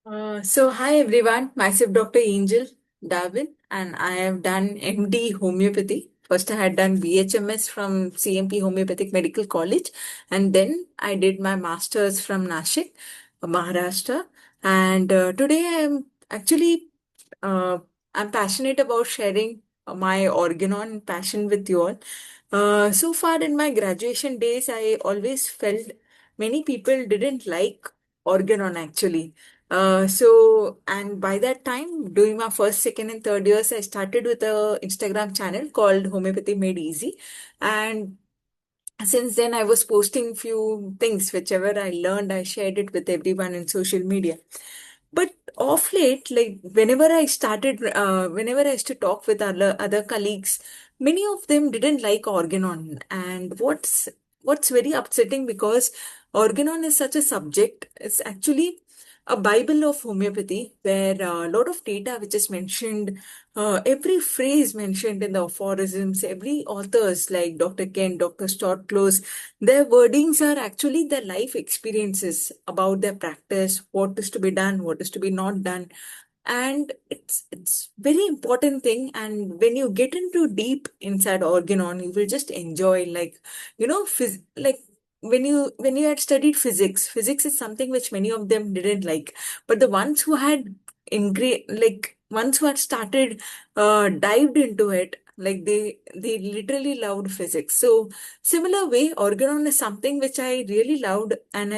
Hi everyone, myself Dr. Angel Darwin, and I have done MD Homeopathy. First, I had done BHMS from CMP Homeopathic Medical College, and then I did my master's from Nashik, Maharashtra. And today uh, I'm passionate about sharing my organon passion with you all. So far in my graduation days, I always felt many people didn't like organon actually. And by that time, during my first, second, and third years, I started with a Instagram channel called Homeopathy Made Easy. And since then, I was posting few things, whichever I learned, I shared it with everyone in social media. But of late, like whenever I used to talk with other colleagues, many of them didn't like organon. And what's very upsetting because organon is such a subject. It's actually a Bible of homeopathy, where a lot of data which is mentioned, every phrase mentioned in the aphorisms, every authors like Dr. Kent, Dr. Stott Close, their wordings are actually their life experiences about their practice, what is to be done, what is to be not done. And it's very important thing. And when you get into deep inside organon, you will just enjoy, like, like when you had studied physics is something which many of them didn't like. But the ones who had ones who had started dived into it, like they literally loved physics. So similar way, organon is something which I really loved, and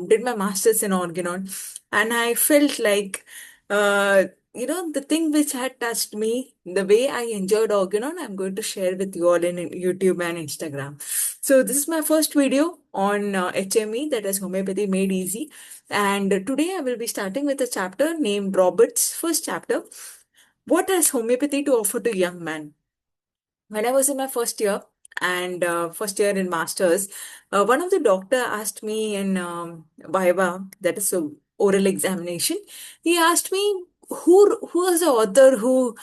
did my master's in organon. And I felt like, the thing which had touched me, the way I enjoyed organon, I'm going to share with you all in YouTube and Instagram. So this is my first video on HME, that is Homeopathy Made Easy. And today I will be starting with a chapter named Robert's first chapter. What has homeopathy to offer to young man? When I was in my first year and first year in masters, one of the doctor asked me in Viva, that is a oral examination. He asked me who was the author who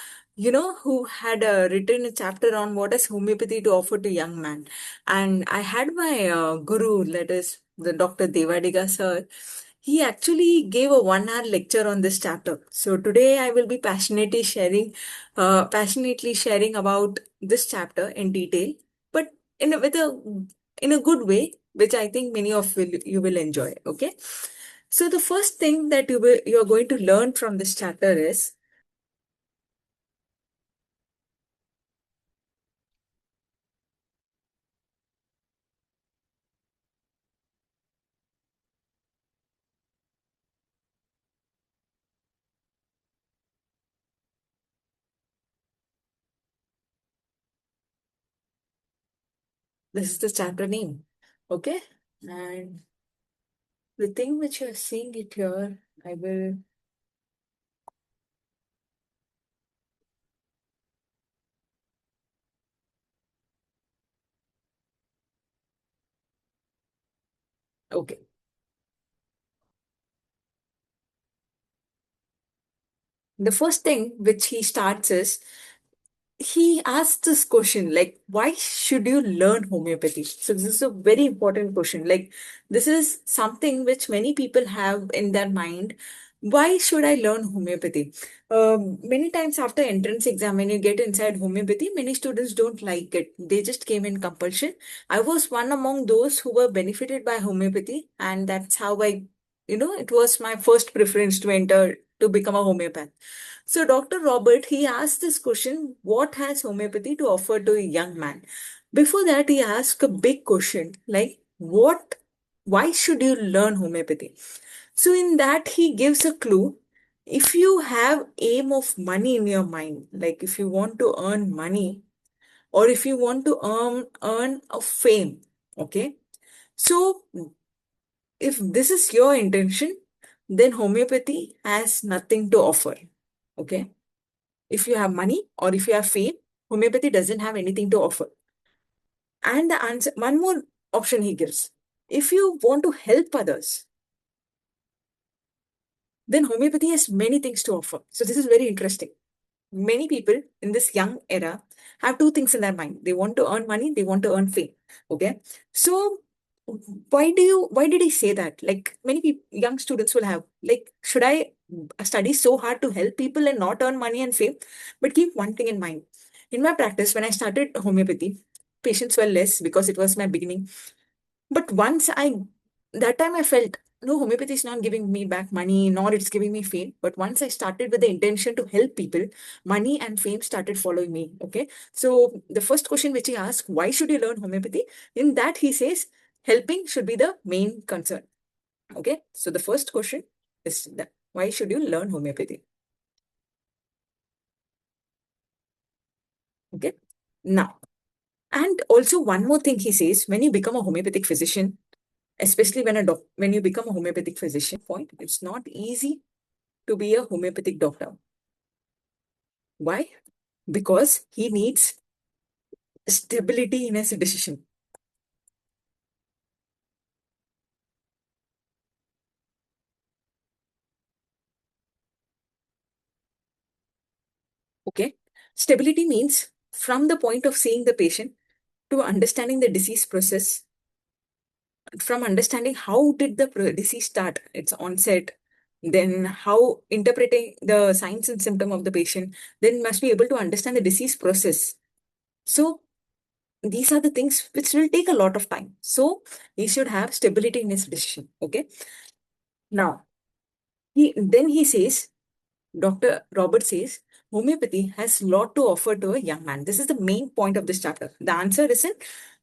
had written a chapter on what is homeopathy to offer to young man. And I had my guru, that is the Dr. Devadiga sir. He actually gave a 1 hour lecture on this chapter. So today I will be passionately sharing about this chapter in detail, but in a good way, which I think many of you will enjoy. Okay. So the first thing that you're going to learn from this chapter is, this is the chapter name. Okay. And the thing which you're seeing it here, I will. Okay. The first thing which he starts is, he asked this question, like, why should you learn homeopathy? So this is a very important question. Like, this is something which many people have in their mind. Why should I learn homeopathy? Many times after entrance exam, when you get inside homeopathy, many students don't like it. They just came in compulsion. I was one among those who were benefited by homeopathy, and that's how it was my first preference to enter to become a homeopath. So Dr. Robert, he asked this question, what has homeopathy to offer to a young man? Before that, he asked a big question, like, why should you learn homeopathy? So in that, he gives a clue. If you have aim of money in your mind, like if you want to earn money, or if you want to earn a fame, okay? So if this is your intention, then homeopathy has nothing to offer, okay? If you have money or if you have fame, homeopathy doesn't have anything to offer. And the answer, one more option he gives. If you want to help others, then homeopathy has many things to offer. So this is very interesting. Many people in this young era have two things in their mind. They want to earn money, they want to earn fame. Okay. So why did he say that? Like many people, young students will have, like, should I study so hard to help people and not earn money and fame? But keep one thing in mind. In my practice, when I started homeopathy, patients were less because it was my beginning. But that time I felt, no, homeopathy is not giving me back money, nor it's giving me fame. But once I started with the intention to help people, money and fame started following me. Okay. So the first question which he asked, why should you learn homeopathy? In that he says, helping should be the main concern. Okay. So the first question is that, why should you learn homeopathy? Okay. Now, and also one more thing he says, when you become a homeopathic physician, especially when you become a homeopathic physician, point, it's not easy to be a homeopathic doctor. Why? Because he needs stability in his decision. Okay. Stability means from the point of seeing the patient to understanding the disease process, from understanding how did the disease start, its onset, then how interpreting the signs and symptom of the patient, then must be able to understand the disease process. So these are the things which will take a lot of time. So he should have stability in his decision. Okay. Now, he says, Dr. Robert says, homeopathy has a lot to offer to a young man. This is the main point of this chapter. The answer is in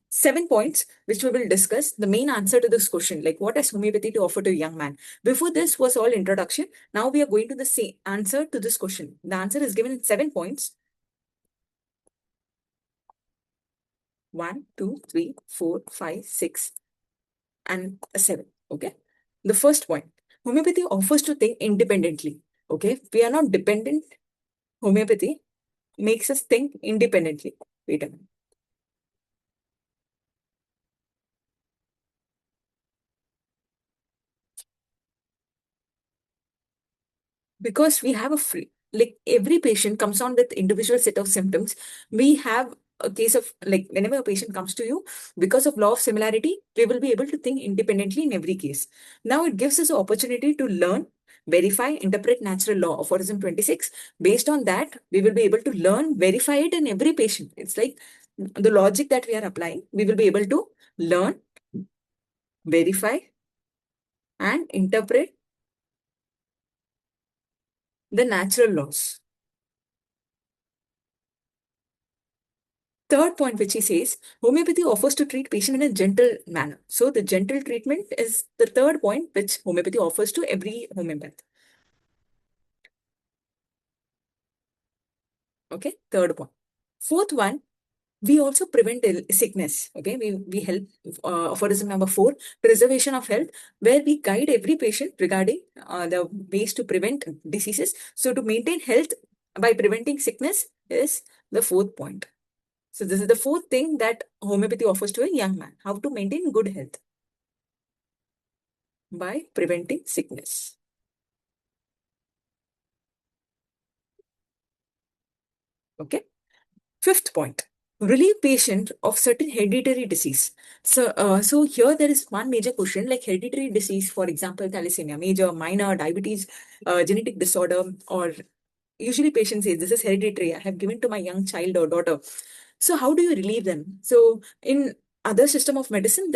7 points, which we will discuss. The main answer to this question, like what has homeopathy to offer to a young man? Before this was all introduction. Now we are going to the same answer to this question. The answer is given in 7 points. 1, 2, 3, 4, 5, 6, and a 7. Okay. The first point, homeopathy offers to think independently. Okay. We are not dependent. Homeopathy makes us think independently. Wait a minute. Because we have a free, like every patient comes on with individual set of symptoms. We have a case of, like, whenever a patient comes to you, because of law of similarity, we will be able to think independently in every case. Now it gives us an opportunity to learn, verify, interpret natural law of aphorism 26. Based on that, we will be able to learn, verify it in every patient. It's like the logic that we are applying, we will be able to learn, verify, and interpret the natural laws. Third point, which he says, homeopathy offers to treat patient in a gentle manner. So the gentle treatment is the third point which homeopathy offers to every homeopath. Okay, third point. Fourth one, we also prevent sickness. Okay, we help. Aphorism number 4, preservation of health, where we guide every patient regarding the ways to prevent diseases. So to maintain health by preventing sickness is the fourth point. So this is the fourth thing that homeopathy offers to a young man: how to maintain good health by preventing sickness. Okay. Fifth point, relieve patient of certain hereditary disease. So here there is one major question, like hereditary disease, for example, thalassemia, major, minor, diabetes, genetic disorder, or usually patients say this is hereditary. I have given to my young child or daughter. So how do you relieve them? So in other system of medicine,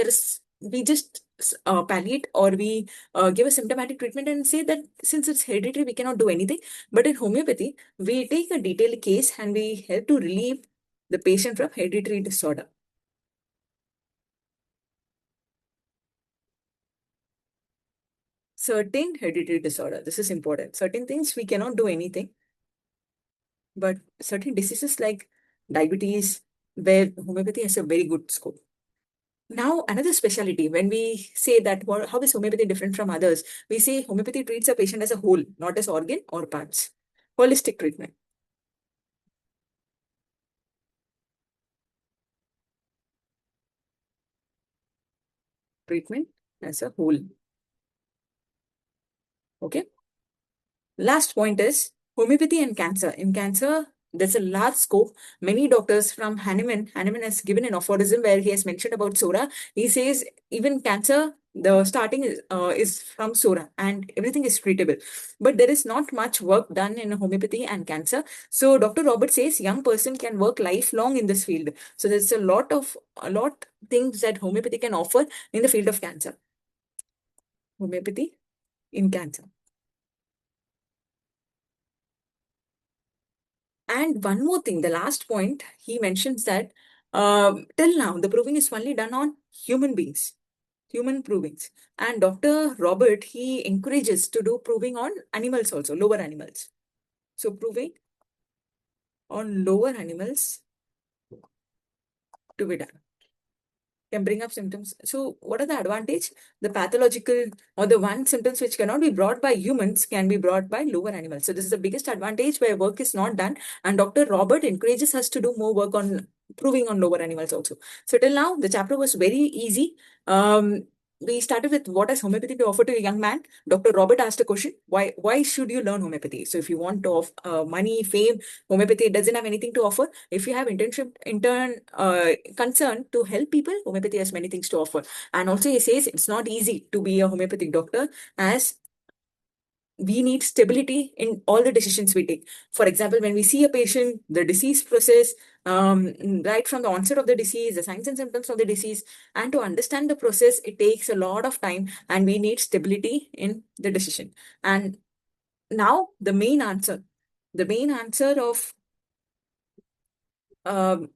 we just palliate, or we give a symptomatic treatment and say that since it's hereditary, we cannot do anything. But in homeopathy, we take a detailed case and we help to relieve the patient from hereditary disorder. Certain hereditary disorder, this is important. Certain things we cannot do anything, but certain diseases like diabetes, where homeopathy has a very good scope. Now, another specialty, when we say that, how is homeopathy different from others? We say homeopathy treats a patient as a whole, not as organ or parts. Holistic treatment. Treatment as a whole. Okay. Last point is homeopathy and cancer. In cancer, there's a large scope. Many doctors from Hahnemann has given an aphorism where he has mentioned about Sora. He says even cancer, the starting is from Sora and everything is treatable. But there is not much work done in homeopathy and cancer. So Dr. Robert says young person can work lifelong in this field. So there's a lot things that homeopathy can offer in the field of cancer. Homeopathy in cancer. And one more thing, the last point, he mentions that till now, the proving is only done on human beings, human provings. And Dr. Robert, he encourages to do proving on animals also, lower animals. So proving on lower animals to be done can bring up symptoms. So what are the advantage? The pathological or the one symptoms which cannot be brought by humans can be brought by lower animals. So this is the biggest advantage where work is not done. And Dr. Robert encourages us to do more work on proving on lower animals also. So till now, the chapter was very easy. We started with what has homeopathy to offer to a young man. Dr. Robert asked a question, why should you learn homeopathy? So if you want to money, fame, homeopathy doesn't have anything to offer. If you have concern to help people, homeopathy has many things to offer. And also he says it's not easy to be a homeopathic doctor as we need stability in all the decisions we take. For example, when we see a patient, the disease process, right from the onset of the disease, the signs and symptoms of the disease, and to understand the process, it takes a lot of time and we need stability in the decision. And now the main answer of um,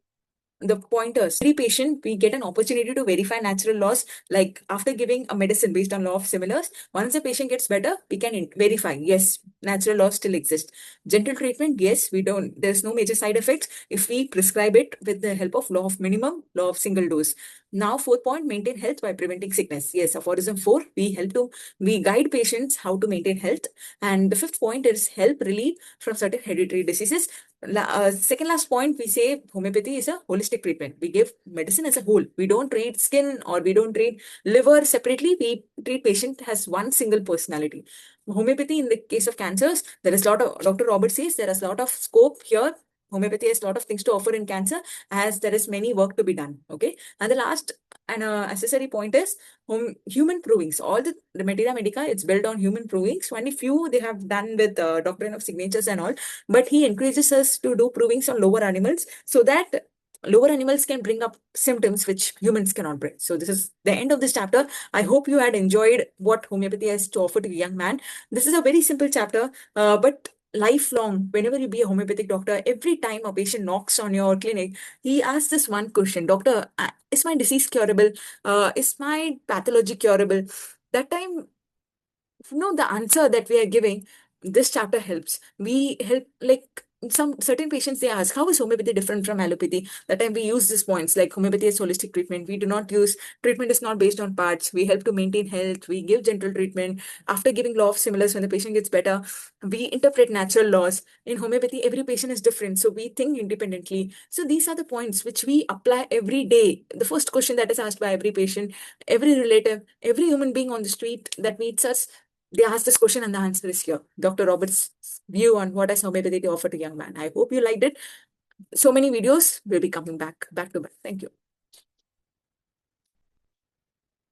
the pointers. Every patient, we get an opportunity to verify natural laws. Like after giving a medicine based on law of similars, once the patient gets better, we can verify, yes, natural laws still exist. Gentle treatment, yes, there's no major side effects if we prescribe it with the help of law of minimum, law of single dose. Now, fourth point, maintain health by preventing sickness. Yes, aphorism 4, we guide patients how to maintain health. And the fifth point is help relieve from certain hereditary diseases. Second last point, we say homeopathy is a holistic treatment. We give medicine as a whole. We don't treat skin or we don't treat liver separately. We treat patient as one single personality. Homeopathy in the case of cancers, there is a lot of, Dr. Robert says there is a lot of scope here. Homeopathy has a lot of things to offer in cancer as there is many work to be done. Okay. And the last and accessory point is human provings. All the Materia Medica, it's built on human provings. Only few they have done with doctrine of signatures and all. But he encourages us to do provings on lower animals so that lower animals can bring up symptoms which humans cannot bring. So this is the end of this chapter. I hope you had enjoyed what homeopathy has to offer to a young man. This is a very simple chapter, but lifelong, whenever you be a homeopathic doctor, every time a patient knocks on your clinic, he asks this one question, doctor, is my disease curable? Is my pathology curable? That time, the answer that we are giving, this chapter helps. We help, like some certain patients, they ask, how is homeopathy different from allopathy? That time we use these points like homeopathy is holistic treatment. We do not use, treatment is not based on parts. We help to maintain health. We give gentle treatment. After giving law of similars, when the patient gets better, we interpret natural laws. In homeopathy, every patient is different. So we think independently. So these are the points which we apply every day. The first question that is asked by every patient, every relative, every human being on the street that meets us, they asked this question and the answer is here. Dr. Roberts' view on what has homeopathy to offer to young man. I hope you liked it. So many videos will be coming back to back. Thank you.